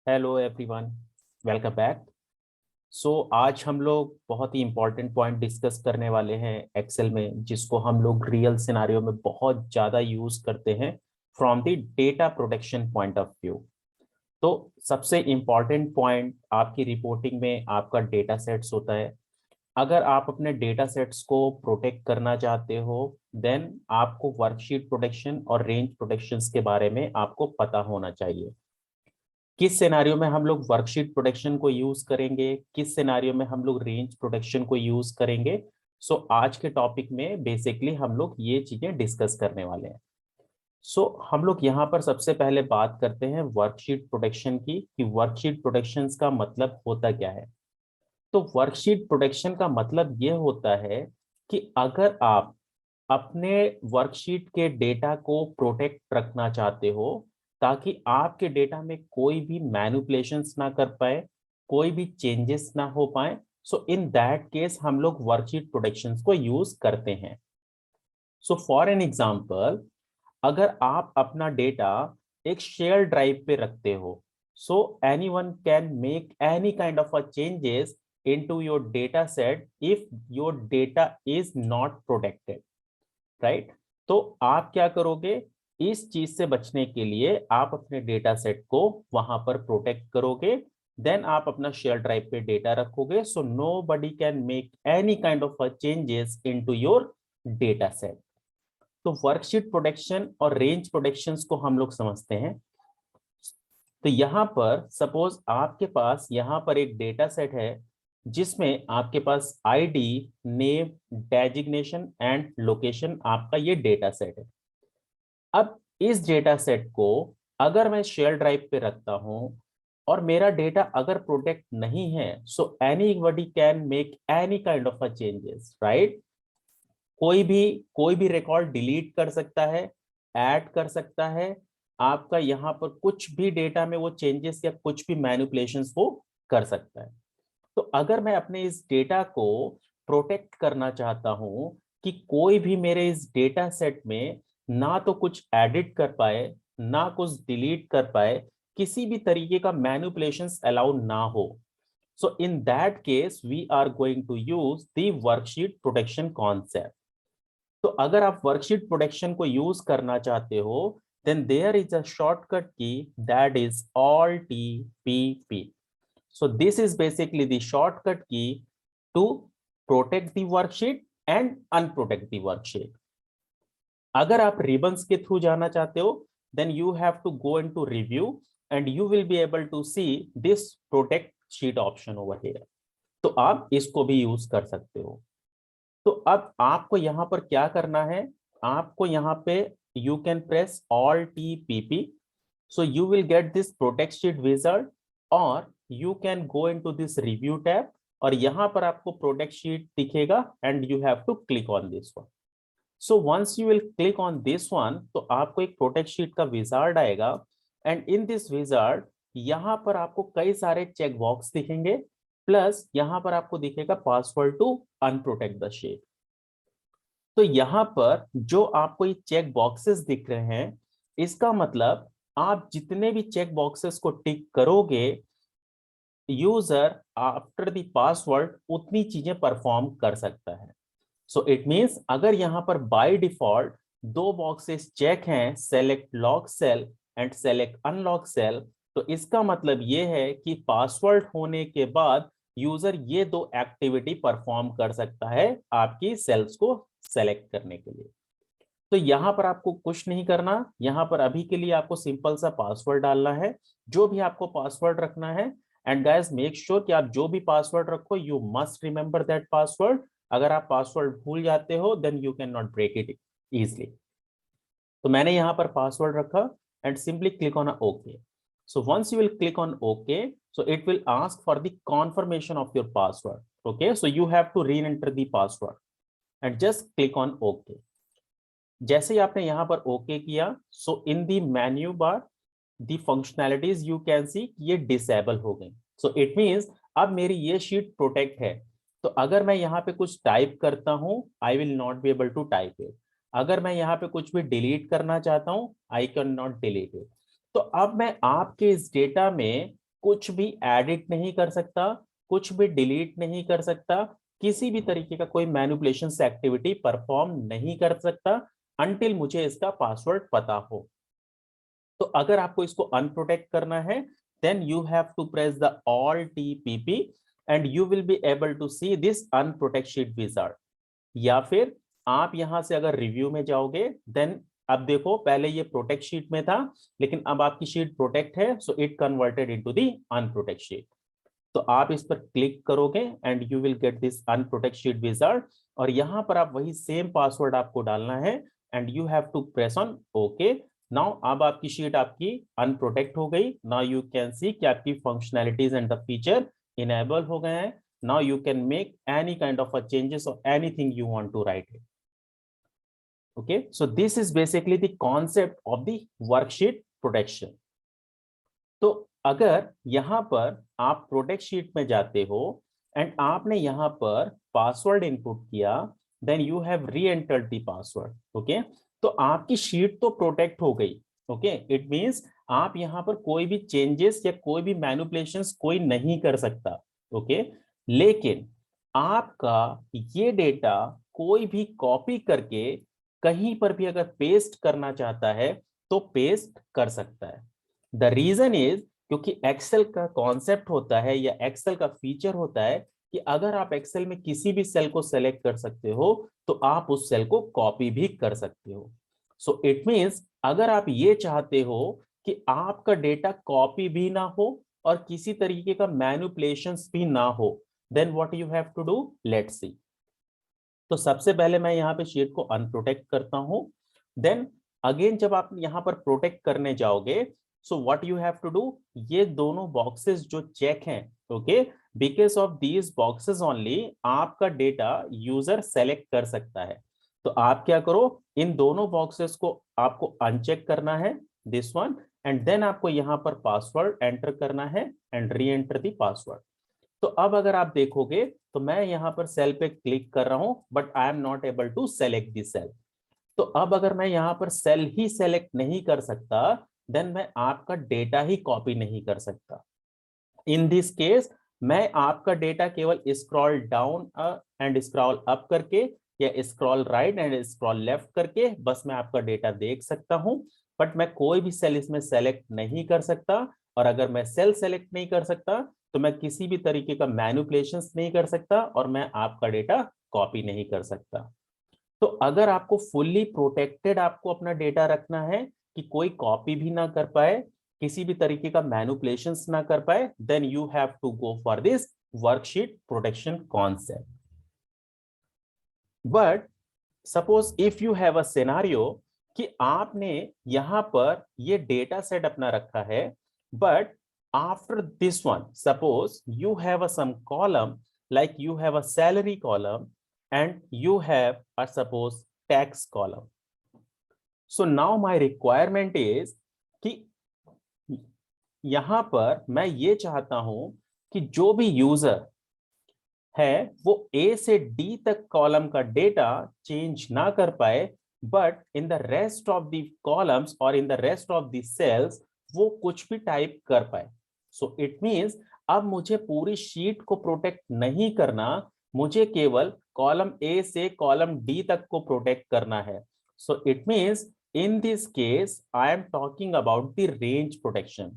Hello everyone, welcome back. आज हम लोग बहुत ही इंपॉर्टेंट पॉइंट डिस्कस करने वाले हैं एक्सेल में, जिसको हम लोग रियल सिनारियो में बहुत ज़्यादा यूज करते हैं from the data protection point of view. तो सबसे इम्पॉर्टेंट पॉइंट आपकी रिपोर्टिंग में आपका डेटा सेट्स होता है। अगर आप अपने डेटा सेट्स को प्रोटेक्ट करना चाहते हो, देन आपको वर्कशीट प्रोटेक्शन और रेंज प्रोटेक्शंस के बारे में आपको पता होना चाहिए। किस सिनेरियो में हम लोग वर्कशीट प्रोटेक्शन को यूज करेंगे, किस सिनेरियो में हम लोग रेंज प्रोटेक्शन को यूज करेंगे। आज के टॉपिक में बेसिकली हम लोग ये चीजें डिस्कस करने वाले हैं। हम लोग यहाँ पर सबसे पहले बात करते हैं वर्कशीट प्रोटेक्शन की, कि वर्कशीट प्रोटेक्शन का मतलब होता क्या है। तो वर्कशीट प्रोटेक्शन का मतलब ये होता है कि अगर आप अपने वर्कशीट के डेटा को प्रोटेक्ट रखना चाहते हो, ताकि आपके डेटा में कोई भी मैनिपुलेशंस ना कर पाए, कोई भी चेंजेस ना हो पाए, सो इन दैट केस हम लोग वर्कशीट प्रोटेक्शंस को यूज करते हैं। फॉर एन एग्जांपल, अगर आप अपना डेटा एक शेयर ड्राइव पे रखते हो, so anyone can make any kind of a changes into your data set if your data is not protected, right. तो आप क्या करोगे, इस चीज से बचने के लिए आप अपने डेटा सेट को वहां पर प्रोटेक्ट करोगे। देन आप अपना शेयर ड्राइव पे डेटा रखोगे, so nobody can make any kind of changes into your data set. तो वर्कशीट प्रोटेक्शन और रेंज प्रोटेक्शन को हम लोग समझते हैं। तो यहां पर सपोज आपके पास यहां पर एक डेटा सेट है, जिसमें आपके पास ID, name, designation and location आपका ये डेटा सेट है। अब इस डेटा सेट को अगर मैं शेयर ड्राइव पे रखता हूं और मेरा डेटा अगर प्रोटेक्ट नहीं है, so anybody can make any kind of a changes, right. कोई भी रिकॉर्ड डिलीट कर सकता है, ऐड कर सकता है, आपका यहाँ पर कुछ भी डेटा में वो चेंजेस या कुछ भी मैनिपुलेशंस वो कर सकता है। तो अगर मैं अपने इस डेटा को प्रोटेक्ट करना चाहता हूं कि कोई भी मेरे इस डेटा सेट में ना तो कुछ एडिट कर पाए, ना कुछ डिलीट कर पाए, किसी भी तरीके का मैनिपुलेशंस अलाउ ना हो, so in that case we are going to use the worksheet protection concept. तो अगर आप वर्कशीट प्रोटेक्शन को यूज करना चाहते हो, then there is a shortcut key, that is Alt TPP. So this is basically the shortcut key to protect the worksheet and unprotect the worksheet. अगर आप ribbons के थ्रू जाना चाहते हो, then you have to go into review and you will be able to see this protect sheet option over here. तो आप इसको भी यूज कर सकते हो। तो अब आपको यहाँ पर क्या करना है, आपको यहाँ पे you can press Alt TPP, so you will get this protect sheet wizard, और you can go into this review tab, और यहाँ पर आपको protect sheet दिखेगा and you have to click on this one. So once you will click on this one, तो आपको एक protect sheet का wizard आएगा, and in this wizard यहाँ पर आपको कई सारे चेक बॉक्स दिखेंगे, प्लस यहाँ पर आपको दिखेगा password to unprotect the sheet. तो यहाँ पर जो आपको ये चेक बॉक्सेस दिख रहे हैं, इसका मतलब आप जितने भी चेक बॉक्सेस को टिक करोगे, यूजर आफ्टर द पासवर्ड उतनी चीजें परफॉर्म कर सकता है। सो इट मींस अगर यहाँ पर बाय डिफॉल्ट दो बॉक्सेस चेक हैं, select lock cell and select unlock cell, तो इसका मतलब ये है कि पासवर्ड होने के बाद यूजर ये दो एक्टिविटी परफॉर्म कर सकता है आपकी सेल्स को सेलेक्ट करने के लिए। तो यहां पर आपको कुछ नहीं करना, यहां पर अभी के लिए आपको सिंपल सा पासवर्ड डालना है, जो भी आपको पासवर्ड रखना है। एंड गाइस मेक श्योर कि आप जो भी पासवर्ड रखो, you must remember that password. अगर आप पासवर्ड भूल जाते हो, then you can not break it easily. तो मैंने यहाँ पर पासवर्ड रखा and simply click on okay. So once you will click on okay, so it will ask for the confirmation of your password. Okay, so you have to re-enter the password and just click on OK. जैसे ही आपने यहाँ पर okay किया, so in the menu bar the functionalities you can see ये disable हो गई। सो it means अब मेरी ये शीट प्रोटेक्ट है। तो अगर मैं यहाँ पे कुछ टाइप करता हूँ, I will not be able to type it. अगर मैं यहाँ पे कुछ भी डिलीट करना चाहता हूँ, I can not delete it. तो अब मैं आपके इस डेटा में कुछ भी एडिट नहीं कर सकता, कुछ भी डिलीट नहीं कर सकता, किसी भी तरीके का कोई मैनिपुलेशन एक्टिविटी परफॉर्म नहीं कर सकता अनटिल मुझे इसका पासवर्ड पता हो। तो अगर आपको इसको अनप्रोटेक्ट करना है, then you have to press the alt TPP and you will be able to see this unprotect sheet wizard. या फिर आप यहां से अगर रिव्यू में जाओगे, देन अब देखो पहले ये प्रोटेक्ट शीट में था, लेकिन अब आपकी शीट प्रोटेक्ट है, so it converted into the unprotect sheet. तो आप इस पर क्लिक करोगे and you will get this unprotect sheet wizard, और यहां पर आप वही सेम पासवर्ड आपको डालना है and you have to press on okay. Now अब आपकी शीट आपकी अनप्रोटेक्ट हो गई। नाउ यू कैन सी कि आपकी functionalities and the feature enable हो गए हैं। Now you can make any kind of a changes और anything you want to write it. Okay, so this is basically the concept of the worksheet protection. तो अगर यहां पर आप protect sheet में जाते हो एंड आपने यहां पर पासवर्ड इनपुट किया, देन यू हैव री एंटर्ड द पासवर्ड। ओके, तो आपकी शीट तो प्रोटेक्ट हो गई। ओके, इट मींस आप यहां पर कोई भी चेंजेस या कोई भी मैनिपुलेशंस कोई नहीं कर सकता। ओके, लेकिन आपका ये डेटा कोई भी कॉपी करके कहीं पर भी अगर पेस्ट करना चाहता है तो पेस्ट कर सकता है। द रीजन इज क्योंकि एक्सेल का कॉन्सेप्ट होता है या एक्सेल का फीचर होता है कि अगर आप एक्सेल में किसी भी सेल को सेलेक्ट कर सकते हो तो आप उस सेल को कॉपी भी कर सकते हो। सो इट मींस अगर आप ये चाहते हो कि आपका डेटा कॉपी भी ना हो और किसी तरीके का मैनिपुलेशंस भी ना हो, then what you have to do, let's see. तो सबसे पहले मैं यहाँ पे शीट को अनप्रोटेक्ट करता हूं। देन अगेन जब आप यहाँ पर प्रोटेक्ट करने जाओगे, so what you have to do, ये दोनों बॉक्सेस जो चेक हैं, okay, because of these boxes only आपका डेटा यूजर सेलेक्ट कर सकता है। तो आप क्या करो, इन दोनों बॉक्सेस को आपको अनचेक करना है, दिस वन, एंड देन आपको यहाँ पर पासवर्ड एंटर करना है and re enter the password. तो अब अगर आप देखोगे तो मैं यहां पर सेल पे क्लिक कर रहा हूं but I am not able to select the cell. तो अब अगर मैं यहां पर सेल ही सेलेक्ट नहीं कर सकता, देन मैं आपका डेटा ही कॉपी नहीं कर सकता। इन दिस केस मैं आपका डेटा केवल scroll down and scroll up करके या scroll right and scroll left करके बस मैं आपका डेटा देख सकता हूं, बट मैं कोई भी सेल इसमें सेलेक्ट नहीं कर सकता। और अगर मैं सेल सेलेक्ट नहीं कर सकता तो मैं किसी भी तरीके का मैनिपुलेशंस नहीं कर सकता और मैं आपका डेटा कॉपी नहीं कर सकता। तो अगर आपको फुल्ली प्रोटेक्टेड आपको अपना डेटा रखना है कि कोई कॉपी भी ना कर पाए, किसी भी तरीके का मैनिपुलेशंस ना कर पाए, then you have to go for this worksheet protection concept. But suppose if you have a scenario कि आपने यहां पर ये डेटा सेट अपना रखा है, but after this one suppose you have a some column, like you have a salary column and you have a suppose tax column. So now my requirement is कि यहां पर मैं ये चाहता हूं कि जो भी यूजर है वो ए से डी तक कॉलम का डेटा चेंज ना कर पाए, but in the rest of the columns और in the rest of the cells वो कुछ भी टाइप कर पाए। सो इट मींस अब मुझे पूरी शीट को प्रोटेक्ट नहीं करना, मुझे केवल कॉलम ए से कॉलम डी तक को प्रोटेक्ट करना है। सो it means in this case I am talking about the range protection.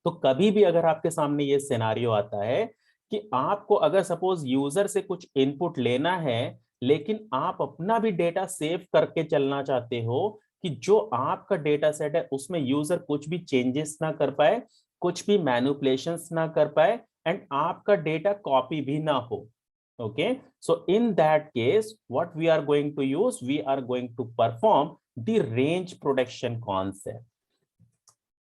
तो कभी भी अगर आपके सामने ये सिनेरियो आता है कि आपको अगर सपोज यूजर से कुछ इनपुट लेना है लेकिन आप अपना भी डेटा सेव करके चलना चाहते हो कि जो आपका डेटा सेट है उसमें यूजर कुछ भी चेंजेस ना कर पाए, कुछ भी मैनिपुलेशंस ना कर पाए एंड आपका डेटा कॉपी भी ना हो। Okay, so in that case what we are going to use, we are going to perform the range protection concept.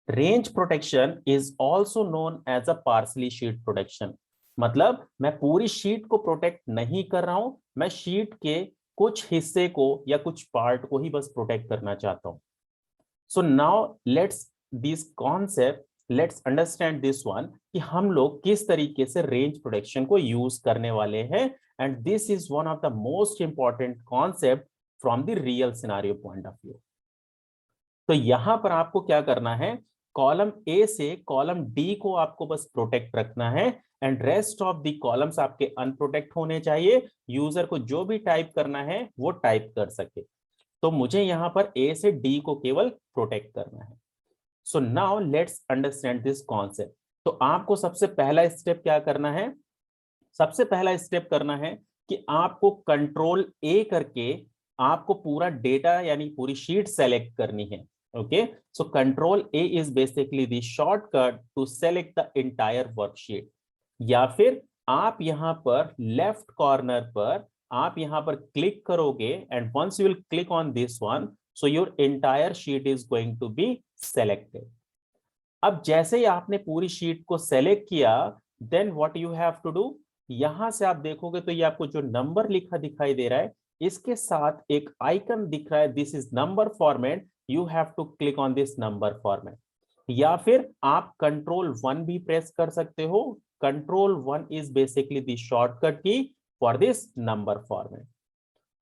Range protection is also known as a partially sheet protection. मतलब मैं पूरी sheet को protect नहीं कर रहा हूं, मैं sheet के कुछ हिस्से को या कुछ पार्ट को ही बस प्रोटेक्ट करना चाहता हूं। So now let's this concept, let's understand this one कि हम लोग किस तरीके से रेंज प्रोटेक्शन को यूज करने वाले हैं, and this is one of the most important concept from the real scenario point of view. तो यहां पर आपको क्या करना है, कॉलम ए से कॉलम डी को आपको बस प्रोटेक्ट रखना है and rest of the columns आपके अनप्रोटेक्ट होने चाहिए, यूजर को जो भी टाइप करना है वो टाइप कर सके। तो मुझे यहां पर ए से डी को केवल प्रोटेक्ट करना है। So now let's understand this concept. तो आपको सबसे पहला स्टेप क्या करना है? सबसे पहला स्टेप करना है कि आपको कंट्रोल ए करके आपको पूरा डेटा यानी पूरी शीट सेलेक्ट करनी है। Okay, so control A is basically the shortcut to select the entire worksheet. या फिर आप यहां पर लेफ्ट कॉर्नर पर आप यहां पर क्लिक करोगे and once you will click on this one, so your entire sheet is going to be selected. अब जैसे ही आपने पूरी शीट को सेलेक्ट किया, then what you have to do, यहां से आप देखोगे तो ये आपको जो नंबर लिखा दिखाई दे रहा है, इसके साथ एक आइकन दिख रहा है, this is number format, you have to click on this number format. या फिर आप कंट्रोल 1 भी प्रेस कर सकते हो। Control 1 is basically the shortcut key for this number format.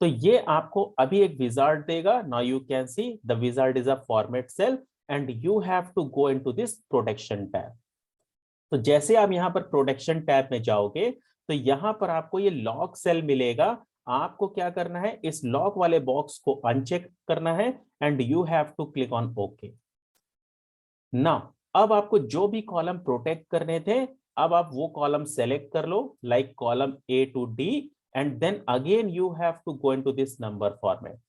तो ये आपको अभी एक विजार्ड देगा। Now you can see the wizard is a format cell and you have to go into this protection tab. तो जैसे आप यहां पर प्रोटेक्शन टैब में जाओगे तो यहां पर आपको ये लॉक सेल मिलेगा। आपको क्या करना है, इस लॉक वाले बॉक्स को अनचेक करना है and you have to click on okay. Now अब आपको जो भी कॉलम प्रोटेक्ट करने थे, अब आप वो कॉलम सेलेक्ट कर लो, like column A to D, and then again you have to go into this number format.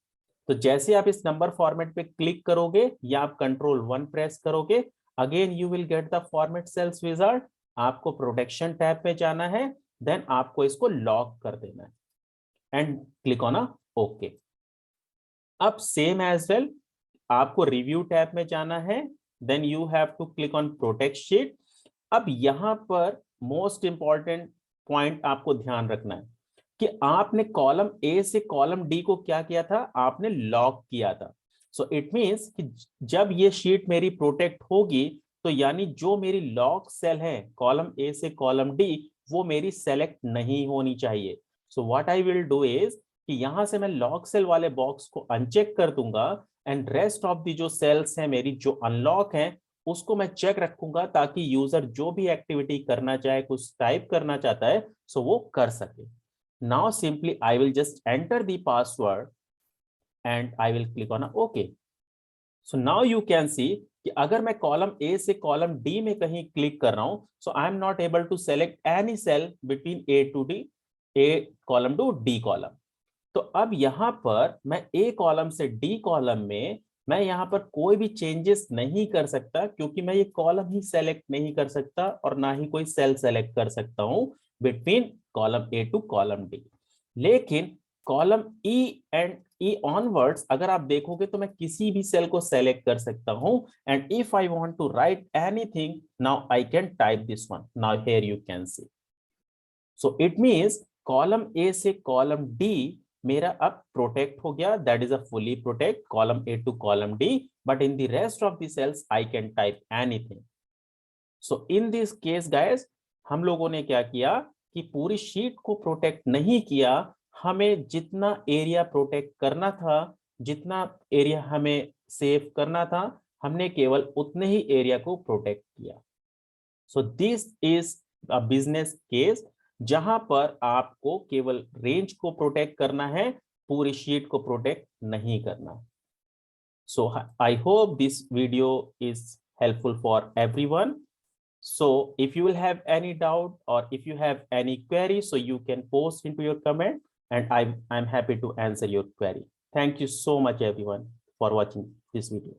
तो जैसे आप इस नंबर फॉर्मेट पे क्लिक करोगे या आप कंट्रोल 1 प्रेस करोगे, again you will get the format cells wizard. आपको प्रोटेक्शन टैब पे जाना है, देन आपको इसको लॉक कर देना है and click on a okay. अब सेम एज वेल आपको रिव्यू टैब में जाना है, then you have to click on protect sheet. अब यहां पर मोस्ट इंपॉर्टेंट पॉइंट आपको ध्यान रखना है कि आपने कॉलम ए से कॉलम डी को क्या किया था, आपने लॉक किया था। सो इट मींस कि जब ये शीट मेरी प्रोटेक्ट होगी तो यानी जो मेरी लॉक सेल है कॉलम ए से कॉलम डी, वो मेरी सेलेक्ट नहीं होनी चाहिए। So what I will do is कि यहां से मैं लॉक सेल वाले बॉक्स को अनचेक कर दूंगा एंड रेस्ट ऑफ दी जो सेल्स हैं मेरी जो अनलॉक हैं उसको मैं चेक रखूंगा, ताकि यूजर जो भी एक्टिविटी करना चाहे, कुछ टाइप करना चाहता है, सो वो कर सके। Now simply I will just enter the password and I will click on OK. So now you can see कि अगर मैं कॉलम A से कॉलम D में कहीं क्लिक कर रहा हूं, so I am not able to select any cell between A to D, A column to D column. तो अब यहां पर मैं A कॉलम से D कॉलम में मैं यहां पर कोई भी चेंजेस नहीं कर सकता, क्योंकि मैं ये कॉलम ही सेलेक्ट नहीं कर सकता और ना ही कोई सेल सेलेक्ट कर सकता हूं between column A to column D. लेकिन column E and E onwards अगर आप देखोगे तो मैं किसी भी सेल को सेलेक्ट कर सकता हूं and if I want to write anything, now I can type this one. Now here you can see, so it means column A से कॉलम डी मेरा अब प्रोटेक्ट हो गया, that is a fully protect column A to column D, but in the rest of the cells I can type anything. So in this case guys, हम लोगों ने क्या किया कि पूरी शीट को प्रोटेक्ट नहीं किया, हमें जितना एरिया प्रोटेक्ट करना था, जितना एरिया हमें सेव करना था, हमने केवल उतने ही एरिया को प्रोटेक्ट किया। सो this is a business case जहां पर आपको केवल रेंज को प्रोटेक्ट करना है, पूरी शीट को प्रोटेक्ट नहीं करना। So I hope this video is helpful for everyone. So if you will have any doubt or if you have any query, so you can post into your comment and I'm happy to answer your query. Thank you so much everyone for watching this video.